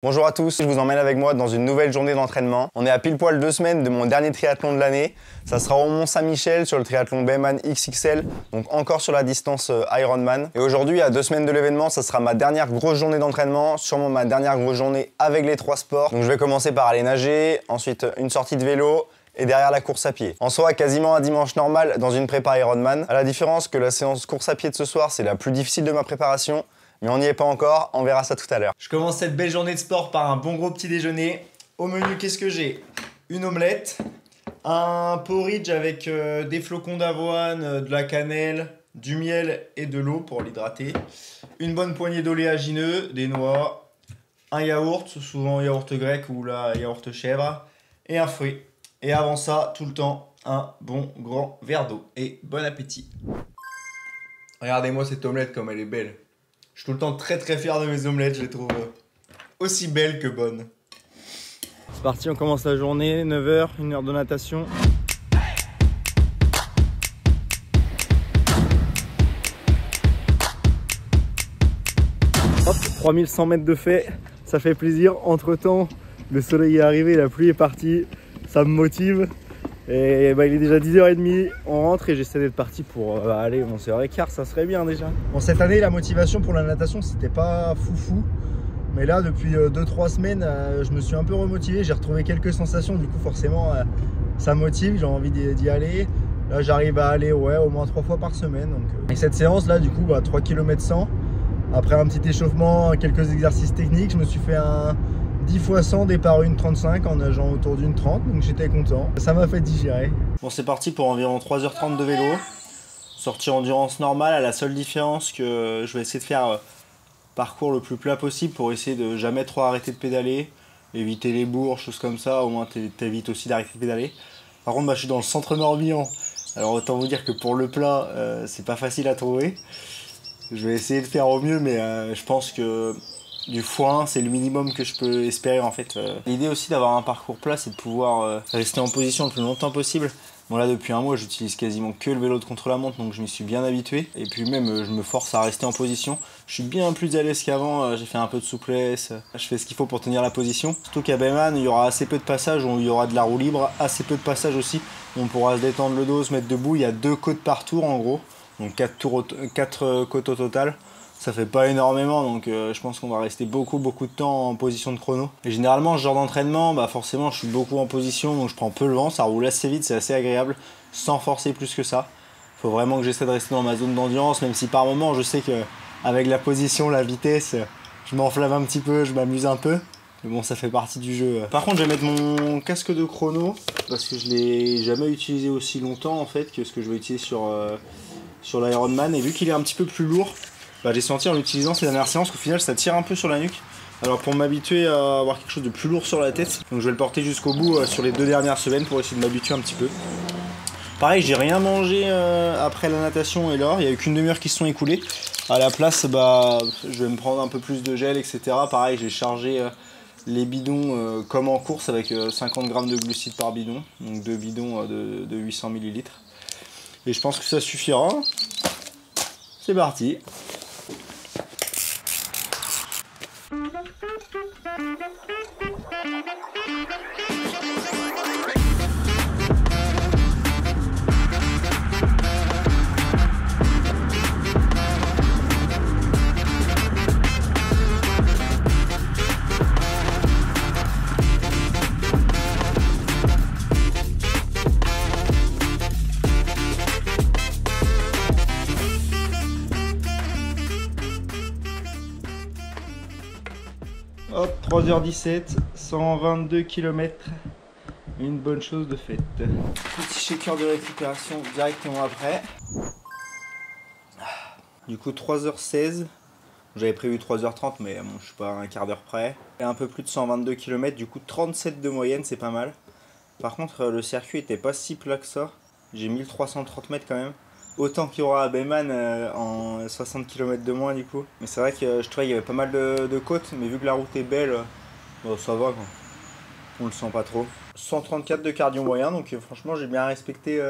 Bonjour à tous, je vous emmène avec moi dans une nouvelle journée d'entraînement. On est à pile poil 2 semaines de mon dernier triathlon de l'année. Ça sera au Mont-Saint-Michel sur le triathlon Bayman XXL, donc encore sur la distance Ironman. Et aujourd'hui, à 2 semaines de l'événement, ça sera ma dernière grosse journée d'entraînement, sûrement ma dernière grosse journée avec les 3 sports. Donc je vais commencer par aller nager, ensuite une sortie de vélo, et derrière la course à pied. En soi, quasiment un dimanche normal dans une prépa Ironman. À la différence que la séance course à pied de ce soir, c'est la plus difficile de ma préparation. Mais on n'y est pas encore, on verra ça tout à l'heure. Je commence cette belle journée de sport par un bon gros petit déjeuner. Au menu, qu'est-ce que j'ai? Une omelette, un porridge avec des flocons d'avoine, de la cannelle, du miel et de l'eau pour l'hydrater, une bonne poignée d'oléagineux, des noix, un yaourt, souvent yaourt grec ou la yaourt chèvre, et un fruit. Et avant ça, tout le temps, un bon grand verre d'eau. Et bon appétit. Regardez-moi cette omelette comme elle est belle. Je suis tout le temps très fier de mes omelettes, je les trouve aussi belles que bonnes. C'est parti, on commence la journée, 9 h, 1 heure de natation. Hop, 3100 mètres de fait, ça fait plaisir. Entre temps, le soleil est arrivé, la pluie est partie, ça me motive. Et bah, il est déjà 10h30, on rentre et j'essaie d'être parti pour aller 11h15, ça serait bien déjà. Bon, cette année, la motivation pour la natation, c'était pas foufou. Mais là, depuis 2-3 semaines, je me suis un peu remotivé. J'ai retrouvé quelques sensations, du coup, forcément, ça motive, j'ai envie d'y aller. Là, j'arrive à aller au moins 3 fois par semaine. Donc, Et cette séance-là, du coup, 3 km 100. Après un petit échauffement, quelques exercices techniques, je me suis fait un 10 x 100 départ 1,35 en nageant autour d'une 30, donc j'étais content. Ça m'a fait digérer. Bon, c'est parti pour environ 3h30 de vélo. Sortie endurance normale, à la seule différence que je vais essayer de faire parcours le plus plat possible pour essayer de jamais trop arrêter de pédaler, éviter les bourgs, choses comme ça, au moins t'évites aussi d'arrêter de pédaler. Par contre, je suis dans le centre Morbihan, alors autant vous dire que pour le plat, c'est pas facile à trouver. Je vais essayer de faire au mieux, mais je pense que du x1, c'est le minimum que je peux espérer en fait. L'idée aussi d'avoir un parcours plat, c'est de pouvoir rester en position le plus longtemps possible. Bon là depuis un mois j'utilise quasiment que le vélo de contre-la-montre, donc je m'y suis bien habitué. Et puis même je me force à rester en position. Je suis bien plus à l'aise qu'avant, j'ai fait un peu de souplesse, je fais ce qu'il faut pour tenir la position. Surtout qu'à Bayman, il y aura assez peu de passages où il y aura de la roue libre, assez peu de passages aussi où on pourra se détendre le dos, se mettre debout. Il y a 2 côtes par tour en gros, donc 4 côtes au total. Ça fait pas énormément, donc je pense qu'on va rester beaucoup de temps en position de chrono. Et généralement, ce genre d'entraînement, forcément, je suis beaucoup en position, donc je prends peu le vent, ça roule assez vite, c'est assez agréable, sans forcer plus que ça. Faut vraiment que j'essaie de rester dans ma zone d'endurance, même si par moment, je sais que avec la position, la vitesse, je m'enflamme un petit peu, je m'amuse un peu. Mais bon, ça fait partie du jeu. Par contre, je vais mettre mon casque de chrono, parce que je l'ai jamais utilisé aussi longtemps, en fait, que ce que je vais utiliser sur l'Ironman. Et vu qu'il est un petit peu plus lourd, j'ai senti en l'utilisant ces dernières séances qu'au final ça tire un peu sur la nuque. Alors pour m'habituer à avoir quelque chose de plus lourd sur la tête, donc je vais le porter jusqu'au bout sur les 2 dernières semaines pour essayer de m'habituer un petit peu. Pareil, j'ai rien mangé après la natation et l'or, il n'y a eu qu'une demi-heure qui se sont écoulées. À la place, je vais me prendre un peu plus de gel, etc. Pareil, j'ai chargé les bidons comme en course avec 50 g de glucides par bidon, donc 2 bidons de 800 ml. Et je pense que ça suffira. C'est parti. Hop, 3h17, 122 km, une bonne chose de faite. Petit shaker de récupération directement après. Du coup 3h16, j'avais prévu 3h30 mais bon, je suis pas à un quart d'heure près. Et un peu plus de 122 km, du coup 37 de moyenne, c'est pas mal. Par contre le circuit était pas si plat que ça, j'ai 1330 mètres quand même. Autant qu'il y aura à Bayman en 60 km de moins du coup. Mais c'est vrai que je trouvais qu'il y avait pas mal de côtes, mais vu que la route est belle, ça va quoi. On le sent pas trop. 134 de cardio moyen, donc franchement j'ai bien respecté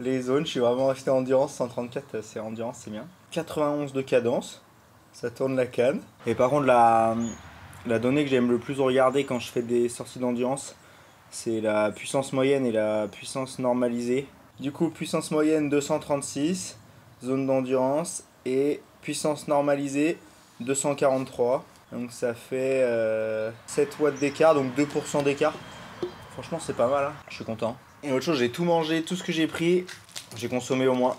les zones. Je suis vraiment resté endurance, 134 c'est endurance, c'est bien. 91 de cadence, ça tourne la canne. Et par contre La donnée que j'aime le plus regarder quand je fais des sorties d'endurance, c'est la puissance moyenne et la puissance normalisée. Du coup, puissance moyenne 236, zone d'endurance, et puissance normalisée 243. Donc ça fait 7 watts d'écart, donc 2% d'écart. Franchement, c'est pas mal, hein. Je suis content. Et autre chose, j'ai tout mangé, tout ce que j'ai pris, j'ai consommé au moins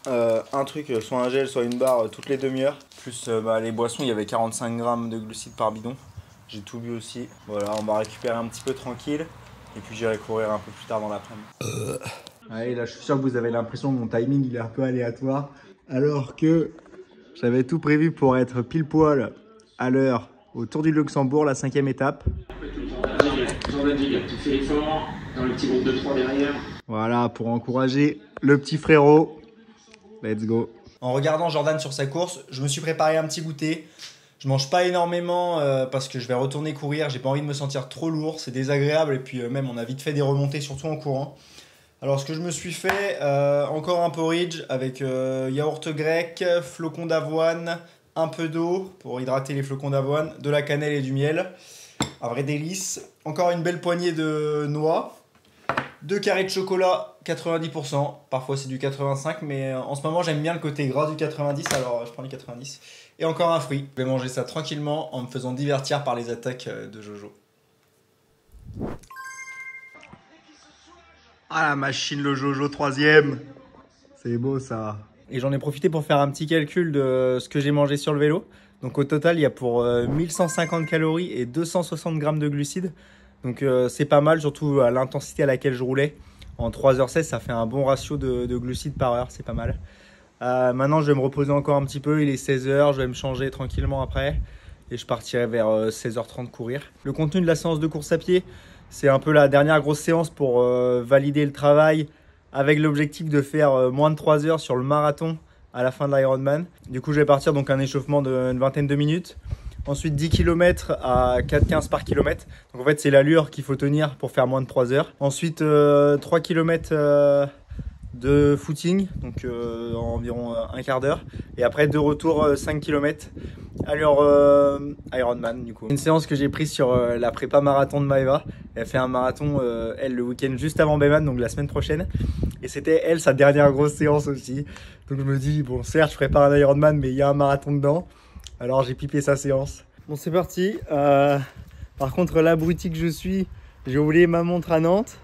un truc, soit un gel, soit une barre toutes les demi-heures. Plus les boissons, il y avait 45 grammes de glucides par bidon. J'ai tout bu aussi. Voilà, on va récupérer un petit peu tranquille. Et puis j'irai courir un peu plus tard dans l'après-midi. Allez, là je suis sûr que vous avez l'impression que mon timing il est un peu aléatoire. Alors que j'avais tout prévu pour être pile poil à l'heure au Tour du Luxembourg, la 5e étape. Jordan Gilles, tu fais l'effort dans le petit groupe de 3 derrière. Voilà, pour encourager le petit frérot. Let's go. En regardant Jordan sur sa course, je me suis préparé un petit goûter. Je mange pas énormément parce que je vais retourner courir. J'ai pas envie de me sentir trop lourd, c'est désagréable. Et puis même, on a vite fait des remontées, surtout en courant. Alors, ce que je me suis fait, encore un porridge avec yaourt grec, flocons d'avoine, un peu d'eau pour hydrater les flocons d'avoine, de la cannelle et du miel. Un vrai délice. Encore une belle poignée de noix. 2 carrés de chocolat, 90%. Parfois c'est du 85, mais en ce moment j'aime bien le côté gras du 90, alors je prends les 90. Et encore un fruit. Je vais manger ça tranquillement en me faisant divertir par les attaques de Jojo. Ah la machine, le Jojo 3ème. C'est beau ça. Et j'en ai profité pour faire un petit calcul de ce que j'ai mangé sur le vélo. Donc au total, il y a pour 1150 calories et 260 grammes de glucides. Donc c'est pas mal, surtout à l'intensité à laquelle je roulais. En 3h16, ça fait un bon ratio de glucides par heure, c'est pas mal. Maintenant, je vais me reposer encore un petit peu. Il est 16h, je vais me changer tranquillement après. Et je partirai vers 16h30 courir. Le contenu de la séance de course à pied, c'est un peu la dernière grosse séance pour valider le travail avec l'objectif de faire moins de 3 heures sur le marathon à la fin de l'Ironman. Du coup, je vais partir donc un échauffement d'une vingtaine de minutes. Ensuite, 10 km à 4,15 par kilomètre. Donc en fait, c'est l'allure qu'il faut tenir pour faire moins de 3 heures. Ensuite, 3 km de footing, donc environ un quart d'heure. Et après, de retour 5 km allure Ironman du coup. Une séance que j'ai prise sur la prépa marathon de Maëva. Elle fait un marathon, elle, le week-end juste avant Bayman, donc la semaine prochaine. Et c'était, elle, sa dernière grosse séance aussi. Donc je me dis, bon, certes, je prépare un Ironman, mais il y a un marathon dedans. Alors j'ai pipé sa séance. Bon, c'est parti. Par contre, l'abruti que je suis, j'ai oublié ma montre à Nantes.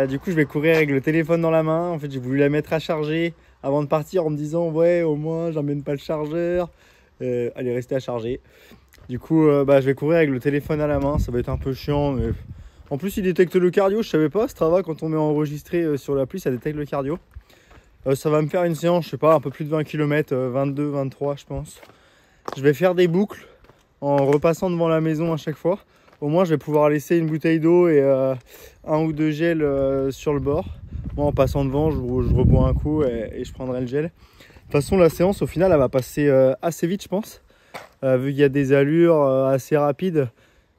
Du coup, je vais courir avec le téléphone dans la main. En fait, j'ai voulu la mettre à charger avant de partir en me disant, ouais, au moins, j'emmène pas le chargeur. Elle est restée à charger. Du coup, je vais courir avec le téléphone à la main. Ça va être un peu chiant, mais en plus, il détecte le cardio. Je savais pas, Strava, quand on met enregistré sur l'appli, ça détecte le cardio. Ça va me faire une séance, je sais pas, un peu plus de 20 km, 22, 23, je pense. Je vais faire des boucles en repassant devant la maison à chaque fois. Au moins, je vais pouvoir laisser une bouteille d'eau et un ou deux gels sur le bord. Moi, en passant devant, je rebois un coup et je prendrai le gel. De toute façon, la séance, au final, elle va passer assez vite, je pense. Vu qu'il y a des allures assez rapides.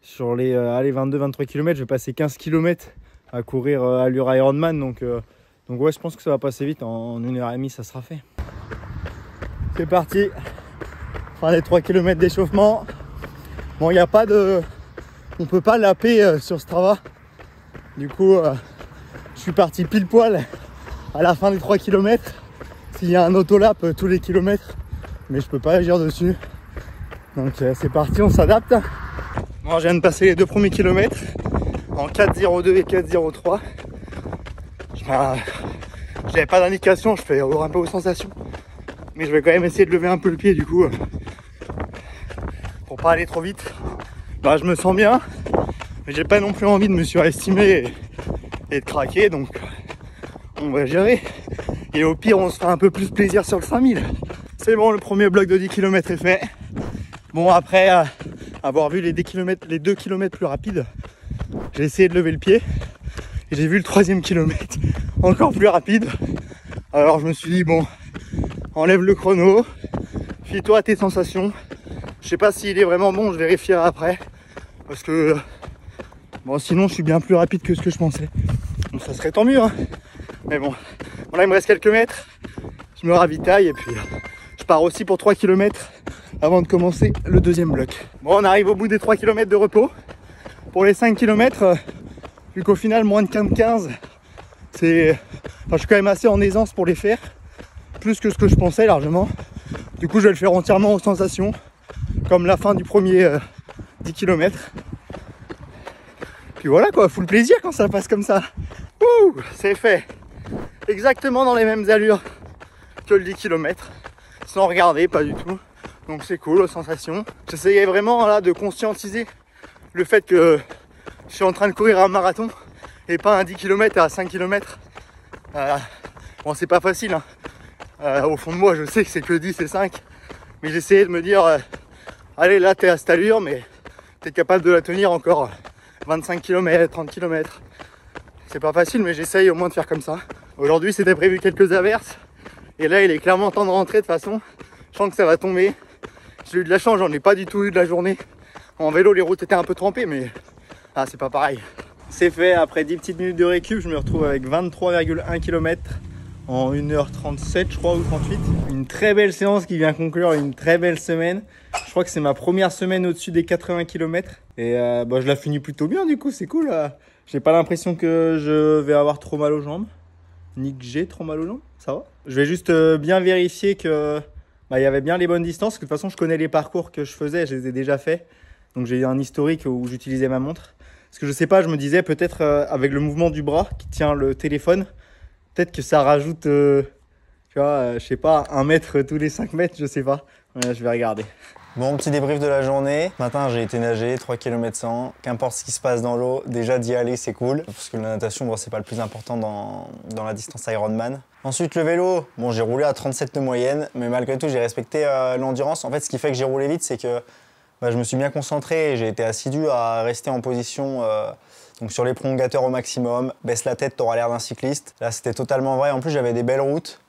Sur les 22-23 km, je vais passer 15 km à courir allure Ironman. Donc ouais, je pense que ça va passer vite. En 1h30, ça sera fait. C'est parti. Fin des 3 km d'échauffement. Bon, il n'y a pas de... On peut pas lapper sur Strava. Du coup, je suis parti pile poil à la fin des 3 km. S'il y a un autolap tous les kilomètres, mais je peux pas agir dessus. Donc c'est parti, on s'adapte. Bon, je viens de passer les 2 premiers kilomètres en 4,02 et 4,03. J'avais pas d'indication, je fais un peu aux sensations. Mais je vais quand même essayer de lever un peu le pied du coup. Pour pas aller trop vite. Je me sens bien, mais j'ai pas non plus envie de me surestimer et de craquer, donc on va gérer. Et au pire, on se fera un peu plus plaisir sur le 5000. C'est bon, le premier bloc de 10 km est fait. Bon, après avoir vu les 2 km plus rapides, j'ai essayé de lever le pied et j'ai vu le 3e kilomètre encore plus rapide. Alors je me suis dit, bon, enlève le chrono, fie-toi à tes sensations. Je sais pas s'il est vraiment bon, je vérifierai après. Parce que bon, sinon je suis bien plus rapide que ce que je pensais. Donc ça serait tant mieux, hein. Mais bon, là il me reste quelques mètres. Je me ravitaille et puis je pars aussi pour 3 km avant de commencer le deuxième bloc. Bon, on arrive au bout des 3 km de repos. Pour les 5 km, vu qu'au final moins de 15, c'est... Enfin, je suis quand même assez en aisance pour les faire, plus que ce que je pensais largement. Du coup, je vais le faire entièrement aux sensations, comme la fin du premier 10 km. Puis voilà quoi, full plaisir quand ça passe comme ça. Ouh, c'est fait. Exactement dans les mêmes allures que le 10 km, sans regarder, pas du tout. Donc c'est cool, aux sensations. J'essayais vraiment là de conscientiser le fait que je suis en train de courir un marathon et pas un 10 km à 5 km. Bon, c'est pas facile, hein. Au fond de moi, je sais que c'est que 10 et 5. Mais j'essayais de me dire, allez, là, t'es à cette allure, mais t'es capable de la tenir encore 25 km, 30 km. C'est pas facile, mais j'essaye au moins de faire comme ça. Aujourd'hui, c'était prévu quelques averses. Et là, il est clairement temps de rentrer de toute façon. Je sens que ça va tomber. J'ai eu de la chance, j'en ai pas du tout eu de la journée. En vélo, les routes étaient un peu trempées, mais c'est pas pareil. C'est fait, après 10 petites minutes de récup, je me retrouve avec 23,1 km en 1h37 je crois ou 38. Une très belle séance qui vient conclure une très belle semaine. Je crois que c'est ma première semaine au-dessus des 80 km. Et je la finis plutôt bien du coup, c'est cool. J'ai pas l'impression que je vais avoir trop mal aux jambes. Ni que j'ai trop mal aux jambes, ça va. Je vais juste bien vérifier que il y avait bien les bonnes distances. Parce que de toute façon, je connais les parcours que je faisais, je les ai déjà faits. Donc j'ai eu un historique où j'utilisais ma montre. Parce que je sais pas, je me disais peut-être avec le mouvement du bras qui tient le téléphone, peut-être que ça rajoute, tu vois, je sais pas, 1 mètre tous les 5 mètres, je sais pas. Je vais regarder. Bon, petit débrief de la journée. Ce matin, j'ai été nager 3 km 100. Qu'importe ce qui se passe dans l'eau, déjà d'y aller, c'est cool. Parce que la natation, bon, c'est pas le plus important dans la distance Ironman. Ensuite, le vélo. Bon, j'ai roulé à 37 de moyenne, mais malgré tout, j'ai respecté l'endurance. En fait, ce qui fait que j'ai roulé vite, c'est que je me suis bien concentré et j'ai été assidu à rester en position donc sur les prolongateurs au maximum. Baisse la tête, t'auras l'air d'un cycliste. Là, c'était totalement vrai. En plus, j'avais des belles routes.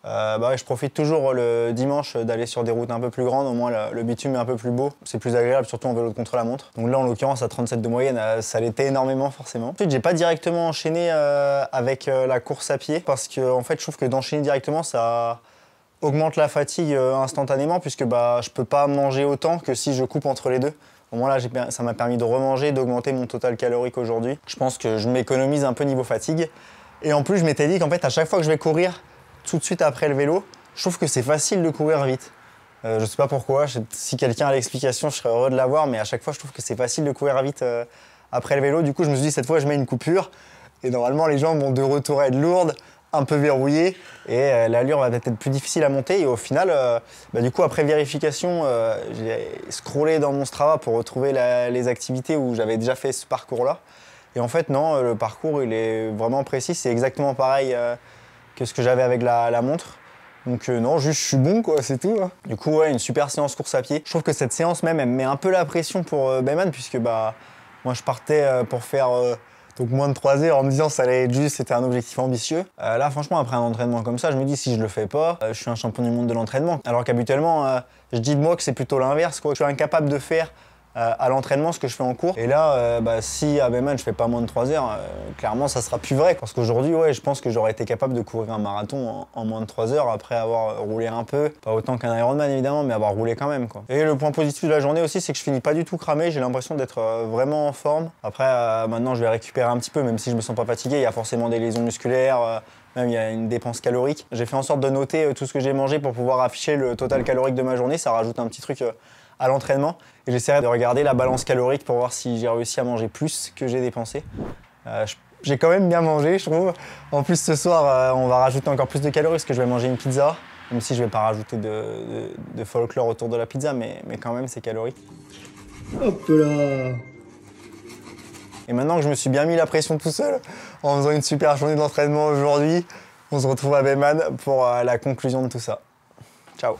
Je profite toujours le dimanche d'aller sur des routes un peu plus grandes. Au moins, le bitume est un peu plus beau. C'est plus agréable, surtout en vélo de contre-la-montre. Donc là, en l'occurrence, à 37 de moyenne, ça l'était énormément, forcément. Ensuite, j'ai pas directement enchaîné avec la course à pied parce que, en fait, je trouve que d'enchaîner directement, ça augmente la fatigue instantanément puisque je peux pas manger autant que si je coupe entre les deux. Au moins là, ça m'a permis de remanger, d'augmenter mon total calorique aujourd'hui. Je pense que je m'économise un peu niveau fatigue. Et en plus, je m'étais dit qu'en fait, à chaque fois que je vais courir tout de suite après le vélo, je trouve que c'est facile de courir vite. Je sais pas pourquoi, si quelqu'un a l'explication, je serais heureux de l'avoir, mais à chaque fois, je trouve que c'est facile de courir vite après le vélo. Du coup, je me suis dit, cette fois, je mets une coupure. Et normalement, les jambes vont de retour être lourdes, un peu verrouillé et l'allure va peut-être être plus difficile à monter et au final du coup après vérification j'ai scrollé dans mon Strava pour retrouver les activités où j'avais déjà fait ce parcours là et en fait non, le parcours il est vraiment précis, c'est exactement pareil que ce que j'avais avec la montre. Donc non, juste je suis bon quoi, c'est tout hein. Du coup ouais, une super séance course à pied. Je trouve que cette séance même elle me met un peu la pression pour Bayman puisque moi je partais pour faire donc moins de 3 heures en me disant ça allait être juste, c'était un objectif ambitieux. Là franchement après un entraînement comme ça, je me dis si je le fais pas, je suis un champion du monde de l'entraînement. Alors qu'habituellement, je dis de moi que c'est plutôt l'inverse quoi. Je suis incapable de faire à l'entraînement ce que je fais en cours. Et là, si à Bayman je fais pas moins de 3 heures, clairement ça sera plus vrai. Parce qu'aujourd'hui, ouais, je pense que j'aurais été capable de courir un marathon en moins de 3 heures après avoir roulé un peu. Pas autant qu'un Ironman évidemment, mais avoir roulé quand même quoi. Et le point positif de la journée aussi, c'est que je finis pas du tout cramé. J'ai l'impression d'être vraiment en forme. Après, maintenant je vais récupérer un petit peu, même si je me sens pas fatigué. Il y a forcément des lésions musculaires. Même il y a une dépense calorique. J'ai fait en sorte de noter tout ce que j'ai mangé pour pouvoir afficher le total calorique de ma journée. Ça rajoute un petit truc à l'entraînement. Et j'essaierai de regarder la balance calorique pour voir si j'ai réussi à manger plus que j'ai dépensé. J'ai quand même bien mangé, je trouve. En plus, ce soir, on va rajouter encore plus de calories parce que je vais manger une pizza. Même si je ne vais pas rajouter de folklore autour de la pizza, mais quand même, c'est calorique. Hop là! Et maintenant que je me suis bien mis la pression tout seul, en faisant une super journée d'entraînement aujourd'hui, on se retrouve à Bayman pour la conclusion de tout ça. Ciao!